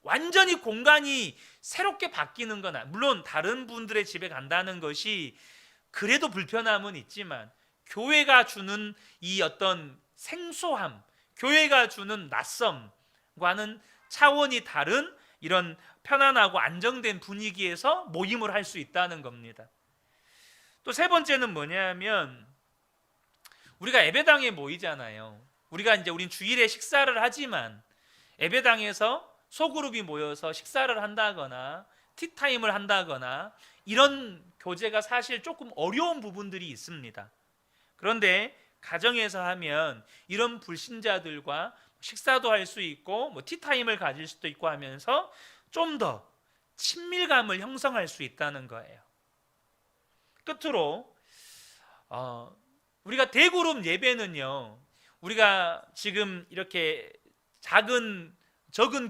완전히 공간이 새롭게 바뀌는 건 물론 다른 분들의 집에 간다는 것이 그래도 불편함은 있지만 교회가 주는 이 어떤 생소함, 교회가 주는 낯섦과는 차원이 다른 이런 편안하고 안정된 분위기에서 모임을 할 수 있다는 겁니다. 또 세 번째는 뭐냐면 우리가 예배당에 모이잖아요. 우린 주일에 식사를 하지만 예배당에서 소그룹이 모여서 식사를 한다거나 티타임을 한다거나 이런 교제가 사실 조금 어려운 부분들이 있습니다. 그런데 가정에서 하면 이런 불신자들과 식사도 할 수 있고 티타임을 가질 수도 있고 하면서 좀 더 친밀감을 형성할 수 있다는 거예요. 끝으로 우리가 대그룹 예배는요, 우리가 지금 이렇게 적은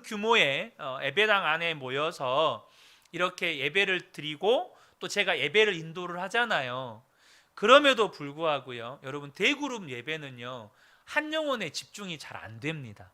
규모의 예배당 안에 모여서 이렇게 예배를 드리고 또 제가 예배를 인도를 하잖아요. 그럼에도 불구하고요, 여러분, 대그룹 예배는요 한 영혼에 집중이 잘 안 됩니다.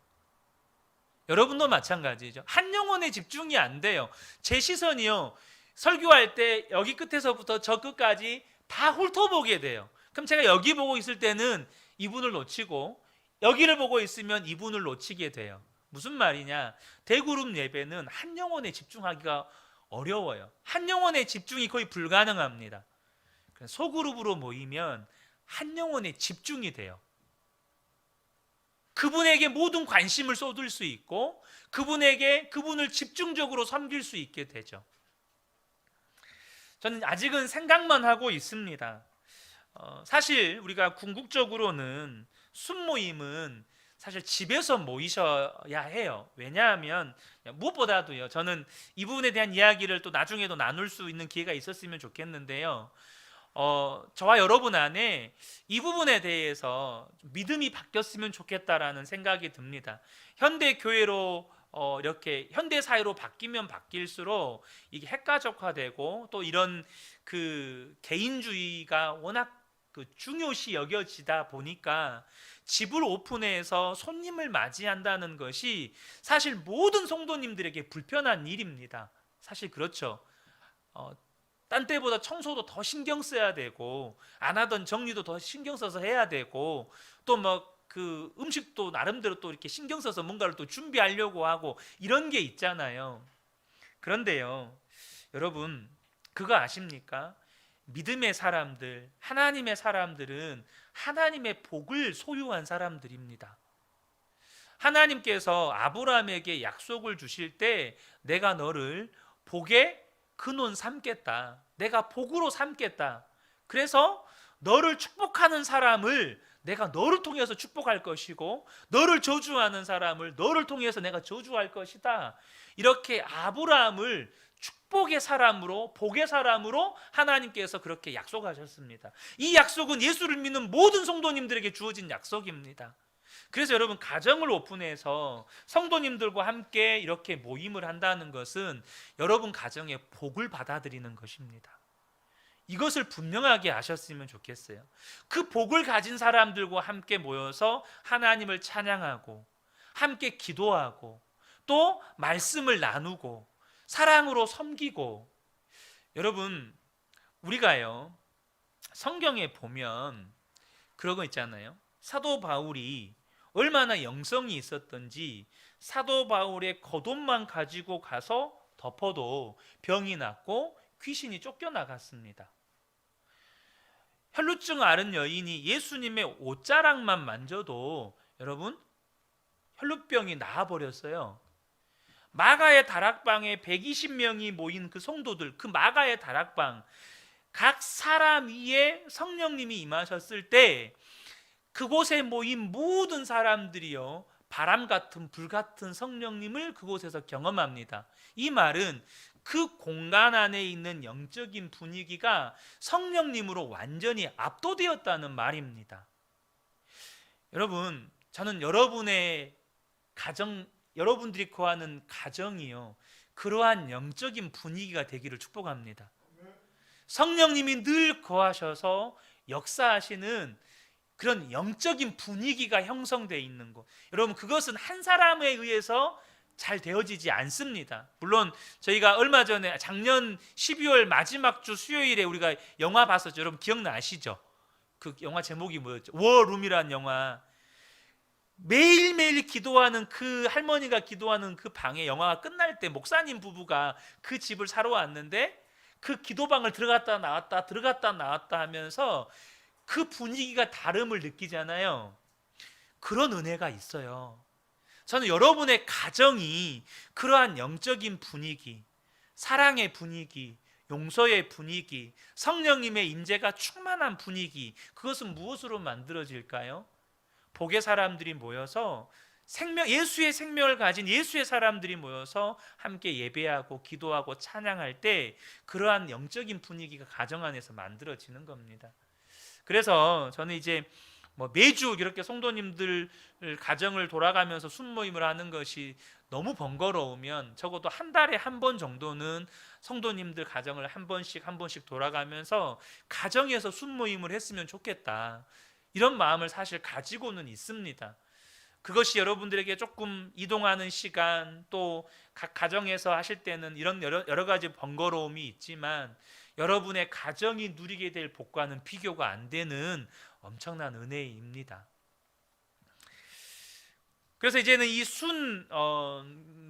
여러분도 마찬가지죠. 한 영혼에 집중이 안 돼요. 제 시선이요, 설교할 때 여기 끝에서부터 저 끝까지 다 훑어보게 돼요. 그럼 제가 여기 보고 있을 때는 이분을 놓치고 여기를 보고 있으면 이분을 놓치게 돼요. 무슨 말이냐? 대그룹 예배는 한 영혼에 집중하기가 어려워요. 한 영혼에 집중이 거의 불가능합니다. 소그룹으로 모이면 한 영혼에 집중이 돼요. 그분에게 모든 관심을 쏟을 수 있고 그분을 집중적으로 섬길 수 있게 되죠. 저는 아직은 생각만 하고 있습니다. 사실 우리가 궁극적으로는 순모임은 사실 집에서 모이셔야 해요. 왜냐하면 무엇보다도요, 저는 이 부분에 대한 이야기를 또 나중에도 나눌 수 있는 기회가 있었으면 좋겠는데요, 저와 여러분 안에 이 부분에 대해서 믿음이 바뀌었으면 좋겠다라는 생각이 듭니다. 현대 교회로 이렇게 현대 사회로 바뀌면 바뀔수록 이게 핵가족화되고 또 이런 그 개인주의가 워낙 중요시 여겨지다 보니까 집을 오픈해서 손님을 맞이한다는 것이 사실 모든 성도님들에게 불편한 일입니다. 사실 그렇죠. 딴 때보다 청소도 더 신경 써야 되고 안 하던 정리도 더 신경 써서 해야 되고 또 그 음식도 나름대로 또 이렇게 신경 써서 뭔가를 또 준비하려고 하고 이런 게 있잖아요. 그런데요, 여러분, 그거 아십니까? 믿음의 사람들, 하나님의 사람들은 하나님의 복을 소유한 사람들입니다. 하나님께서 아브라함에게 약속을 주실 때 내가 너를 복의 근원 삼겠다, 내가 복으로 삼겠다, 그래서 너를 축복하는 사람을 내가 너를 통해서 축복할 것이고 너를 저주하는 사람을 너를 통해서 내가 저주할 것이다, 이렇게 아브라함을 축복의 사람으로, 복의 사람으로 하나님께서 그렇게 약속하셨습니다. 이 약속은 예수를 믿는 모든 성도님들에게 주어진 약속입니다. 그래서 여러분, 가정을 오픈해서 성도님들과 함께 이렇게 모임을 한다는 것은 여러분 가정에 복을 받아들이는 것입니다. 이것을 분명하게 아셨으면 좋겠어요. 그 복을 가진 사람들과 함께 모여서 하나님을 찬양하고 함께 기도하고 또 말씀을 나누고 사랑으로 섬기고, 여러분, 우리가요 성경에 보면 그런 거 있잖아요. 사도 바울이 얼마나 영성이 있었던지 사도 바울의 겉옷만 가지고 가서 덮어도 병이 낫고 귀신이 쫓겨나갔습니다. 혈루증 앓은 여인이 예수님의 옷자락만 만져도 여러분 혈루병이 나아버렸어요. 마가의 다락방에 120명이 모인 그 성도들, 그 마가의 다락방, 각 사람 위에 성령님이 임하셨을 때 그곳에 모인 모든 사람들이요 바람 같은 불 같은 성령님을 그곳에서 경험합니다. 이 말은 그 공간 안에 있는 영적인 분위기가 성령님으로 완전히 압도되었다는 말입니다. 여러분, 저는 여러분의 가정, 여러분들이 거하는 가정이요 그러한 영적인 분위기가 되기를 축복합니다. 성령님이 늘 거하셔서 역사하시는 그런 영적인 분위기가 형성되어 있는 것, 여러분, 그것은 한 사람에 의해서 잘 되어지지 않습니다. 물론 저희가 얼마 전에 작년 12월 마지막 주 수요일에 우리가 영화 봤었죠. 여러분 기억나시죠? 그 영화 제목이 뭐였죠? 워룸이라는 영화. 매일매일 기도하는 그 할머니가 기도하는 그 방에 영화가 끝날 때 목사님 부부가 그 집을 사러 왔는데 그 기도방을 들어갔다 나왔다 하면서 그 분위기가 다름을 느끼잖아요. 그런 은혜가 있어요. 저는 여러분의 가정이 그러한 영적인 분위기, 사랑의 분위기, 용서의 분위기, 성령님의 임재가 충만한 분위기, 그것은 무엇으로 만들어질까요? 복의 사람들이 모여서 예수의 생명을 가진 예수의 사람들이 모여서 함께 예배하고 기도하고 찬양할 때 그러한 영적인 분위기가 가정 안에서 만들어지는 겁니다. 그래서 저는 이제 매주 이렇게 성도님들 가정을 돌아가면서 순모임을 하는 것이 너무 번거로우면 적어도 한 달에 한 번 정도는 성도님들 가정을 한 번씩 돌아가면서 가정에서 순모임을 했으면 좋겠다, 이런 마음을 사실 가지고는 있습니다. 그것이 여러분들에게 조금 이동하는 시간, 또 각 가정에서 하실 때는 이런 여러 가지 번거로움이 있지만 여러분의 가정이 누리게 될 복과는 비교가 안 되는 엄청난 은혜입니다. 그래서 이제는 이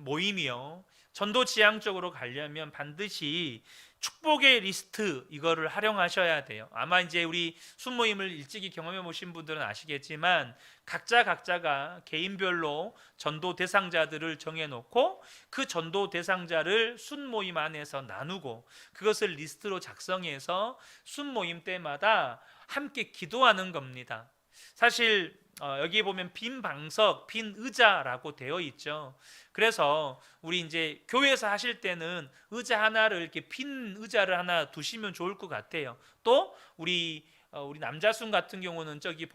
모임이요, 전도지향적으로 가려면 반드시 축복의 리스트, 이거를 활용하셔야 돼요. 아마 이제 우리 순모임을 일찍이 경험해 보신 분들은 아시겠지만 각자가 개인별로 전도 대상자들을 정해놓고 그 전도 대상자를 순모임 안에서 나누고 그것을 리스트로 작성해서 순모임 때마다 함께 기도하는 겁니다. 사실 여기 보면 빈 방석, 빈 의자라고 되어 있죠. 그래서 우리 이제 교회에서 하실 때는 의자 하나를, 이렇게 빈 의자를 하나 두시면 좋을 것 같아요. 또 우리 남자순 같은 경우는 저기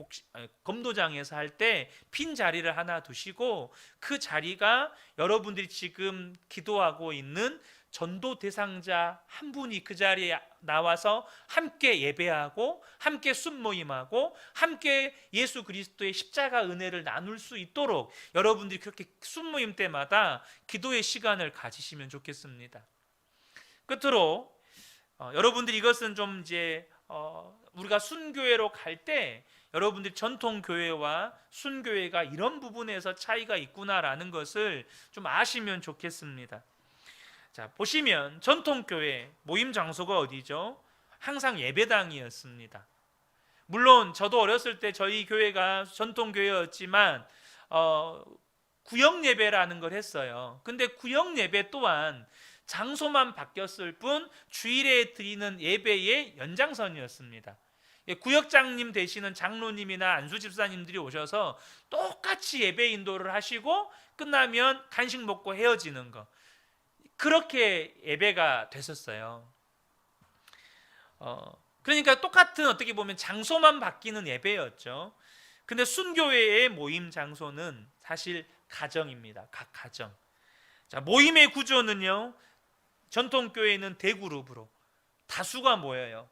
검도장에서 할 때 빈 자리를 하나 두시고 그 자리가 여러분들이 지금 기도하고 있는 전도 대상자 한 분이 그 자리에 나와서 함께 예배하고 함께 순모임하고 함께 예수 그리스도의 십자가 은혜를 나눌 수 있도록 여러분들이 그렇게 순모임 때마다 기도의 시간을 가지시면 좋겠습니다. 끝으로 여러분들이 이것은 좀 이제 우리가 순교회로 갈 때 여러분들이 전통교회와 순교회가 이런 부분에서 차이가 있구나라는 것을 좀 아시면 좋겠습니다. 자, 보시면 전통교회 모임 장소가 어디죠? 항상 예배당이었습니다. 물론 저도 어렸을 때 저희 교회가 전통교회였지만 구역 예배라는 걸 했어요. 근데 구역 예배 또한 장소만 바뀌었을 뿐 주일에 드리는 예배의 연장선이었습니다. 구역장님 되시는 장로님이나 안수집사님들이 오셔서 똑같이 예배 인도를 하시고 끝나면 간식 먹고 헤어지는 거, 그렇게 예배가 됐었어요. 그러니까 똑같은, 어떻게 보면 장소만 바뀌는 예배였죠. 근데 순교회의 모임 장소는 사실 가정입니다. 각 가정. 자, 모임의 구조는요, 전통교회는 대그룹으로 다수가 모여요.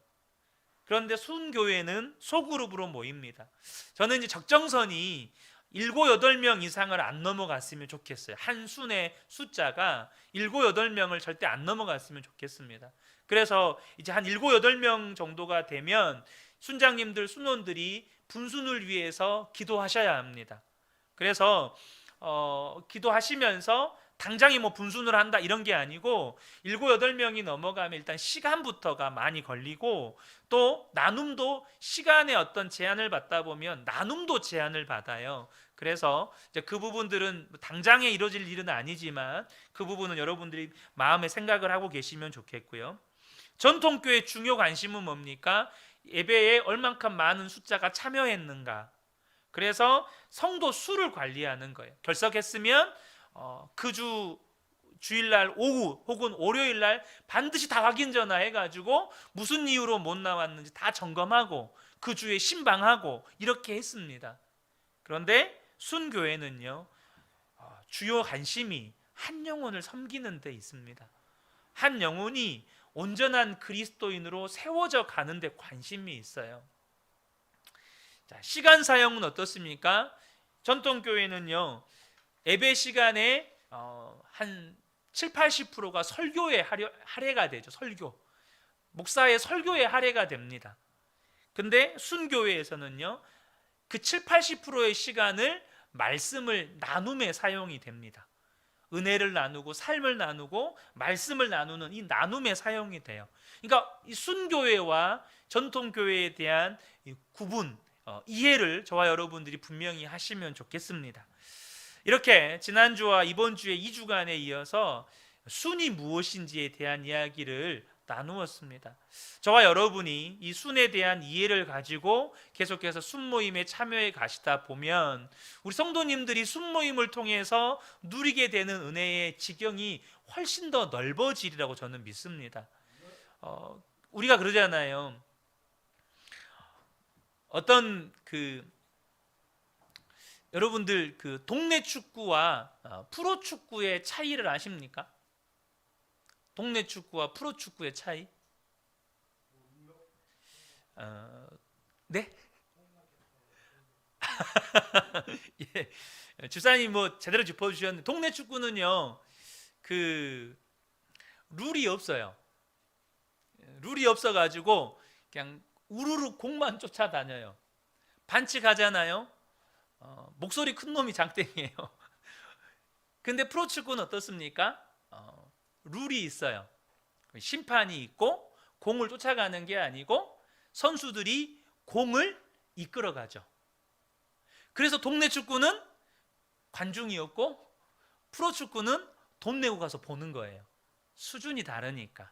그런데 순교회는 소그룹으로 모입니다. 저는 이제 적정선이 7, 8명 이상을 안 넘어갔으면 좋겠어요. 한 순의 숫자가 7, 8명을 절대 안 넘어갔으면 좋겠습니다. 그래서 이제 한 7, 8명 정도가 되면 순장님들, 순원들이 분순을 위해서 기도하셔야 합니다. 그래서 기도하시면서 당장에 분순을 한다 이런 게 아니고 7, 8명이 넘어가면 일단 시간부터가 많이 걸리고 또 나눔도 시간에 어떤 제한을 받다 보면 나눔도 제한을 받아요. 그래서 이제 그 부분들은 당장에 이루어질 일은 아니지만 그 부분은 여러분들이 마음에 생각을 하고 계시면 좋겠고요. 전통교회 중요 관심은 뭡니까? 예배에 얼만큼 많은 숫자가 참여했는가. 그래서 성도 수를 관리하는 거예요. 결석했으면 그 주일날 오후 혹은 월요일날 반드시 다 확인 전화해가지고 무슨 이유로 못 나왔는지 다 점검하고 그 주에 신방하고 이렇게 했습니다. 그런데 순교회는요, 주요 관심이 한 영혼을 섬기는 데 있습니다. 한 영혼이 온전한 그리스도인으로 세워져 가는 데 관심이 있어요. 자, 시간 사용은 어떻습니까? 전통교회는요, 예배 시간에 한 7, 80%가 설교에 할애가 되죠. 설교. 목사의 설교에 할애가 됩니다. 근데 순교회에서는요, 그 7, 80%의 시간을 말씀을 나눔에 사용이 됩니다. 은혜를 나누고 삶을 나누고 말씀을 나누는 이 나눔에 사용이 돼요. 그러니까 이 순교회와 전통교회에 대한 이 구분, 이해를 저와 여러분들이 분명히 하시면 좋겠습니다. 이렇게 지난주와 이번 주에 2주간에 이어서 순이 무엇인지에 대한 이야기를 나누었습니다. 저와 여러분이 이 순에 대한 이해를 가지고 계속해서 순모임에 참여해 가시다 보면 우리 성도님들이 순모임을 통해서 누리게 되는 은혜의 지경이 훨씬 더 넓어지리라고 저는 믿습니다. 우리가 그러잖아요. 어떤 여러분들 동네 축구와 프로 축구의 차이를 아십니까? 동네 축구와 프로 축구의 차이? 네? 예. 주사님 뭐 제대로 짚어주셨는데 동네 축구는요 룰이 없어요. 룰이 없어가지고 그냥 우르르 공만 쫓아다녀요. 반칙하잖아요. 목소리 큰 놈이 장땡이에요. 근데 프로축구는 어떻습니까? 룰이 있어요. 심판이 있고 공을 쫓아가는 게 아니고 선수들이 공을 이끌어가죠. 그래서 동네 축구는 관중이 없고 프로축구는 돈 내고 가서 보는 거예요. 수준이 다르니까.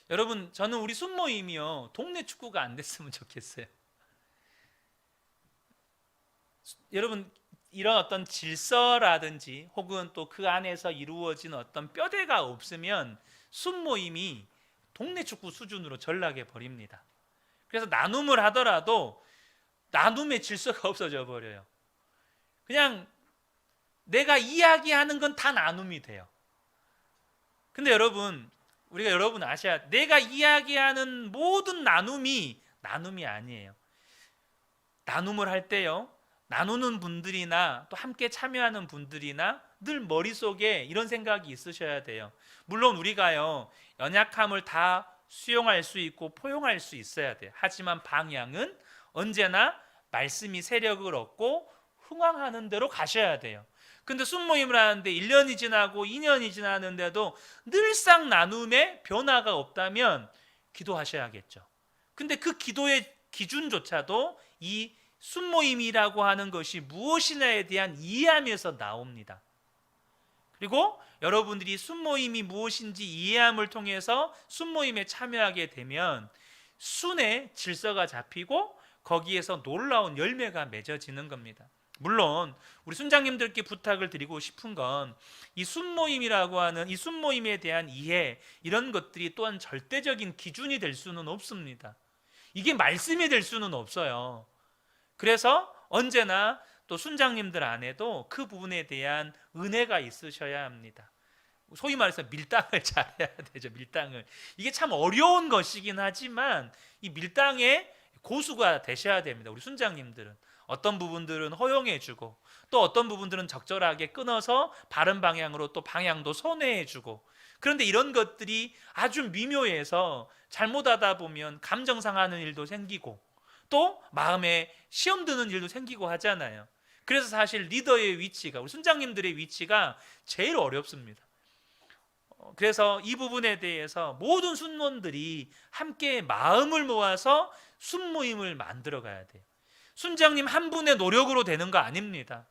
여러분, 저는 우리 순모임이요 동네 축구가 안 됐으면 좋겠어요. 여러분, 이런 어떤 질서라든지 혹은 또 그 안에서 이루어진 어떤 뼈대가 없으면 순모임이 동네 축구 수준으로 전락해 버립니다. 그래서 나눔을 하더라도 나눔의 질서가 없어져 버려요. 그냥 내가 이야기하는 건 다 나눔이 돼요. 근데 여러분, 우리가 여러분 아셔야 내가 이야기하는 모든 나눔이 아니에요. 나눔을 할 때요, 나누는 분들이나 또 함께 참여하는 분들이나 늘 머릿속에 이런 생각이 있으셔야 돼요. 물론 우리가요 연약함을 다 수용할 수 있고 포용할 수 있어야 돼요. 하지만 방향은 언제나 말씀이 세력을 얻고 흥황하는 대로 가셔야 돼요. 근데 순모임을 하는데 1년이 지나고 2년이 지났는데도 늘상 나눔에 변화가 없다면 기도하셔야겠죠. 근데 그 기도의 기준조차도 이 순모임이라고 하는 것이 무엇이냐에 대한 이해함에서 나옵니다. 그리고 여러분들이 순모임이 무엇인지 이해함을 통해서 순모임에 참여하게 되면 순의 질서가 잡히고 거기에서 놀라운 열매가 맺어지는 겁니다. 물론 우리 순장님들께 부탁을 드리고 싶은 건 이 순모임이라고 하는 이 순모임에 대한 이해, 이런 것들이 또한 절대적인 기준이 될 수는 없습니다. 이게 말씀이 될 수는 없어요. 그래서 언제나 또 순장님들 안에도 그 부분에 대한 은혜가 있으셔야 합니다. 소위 말해서 밀당을 잘해야 되죠. 밀당을. 이게 참 어려운 것이긴 하지만 이 밀당의 고수가 되셔야 됩니다. 우리 순장님들은 어떤 부분들은 허용해주고 또 어떤 부분들은 적절하게 끊어서 바른 방향으로 또 방향도 선회해주고, 그런데 이런 것들이 아주 미묘해서 잘못하다 보면 감정 상하는 일도 생기고 또 마음에 시험 드는 일도 생기고 하잖아요. 그래서 사실 리더의 위치가, 우리 순장님들의 위치가 제일 어렵습니다. 그래서 이 부분에 대해서 모든 순원들이 함께 마음을 모아서 순모임을 만들어 가야 돼요. 순장님 한 분의 노력으로 되는 거 아닙니다.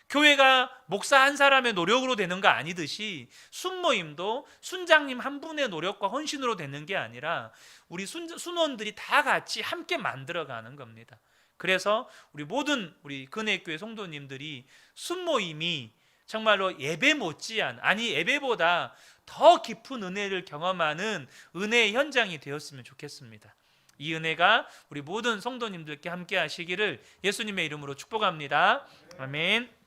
교회가 목사 한 사람의 노력으로 되는 거 아니듯이 순모임도 순장님 한 분의 노력과 헌신으로 되는 게 아니라 우리 순원들이 다 같이 함께 만들어가는 겁니다. 그래서 우리 모든 우리 근혜교회 성도님들이 순모임이 정말로 예배 못지않은, 아니 예배보다 더 깊은 은혜를 경험하는 은혜의 현장이 되었으면 좋겠습니다. 이 은혜가 우리 모든 성도님들께 함께 하시기를 예수님의 이름으로 축복합니다. 아멘.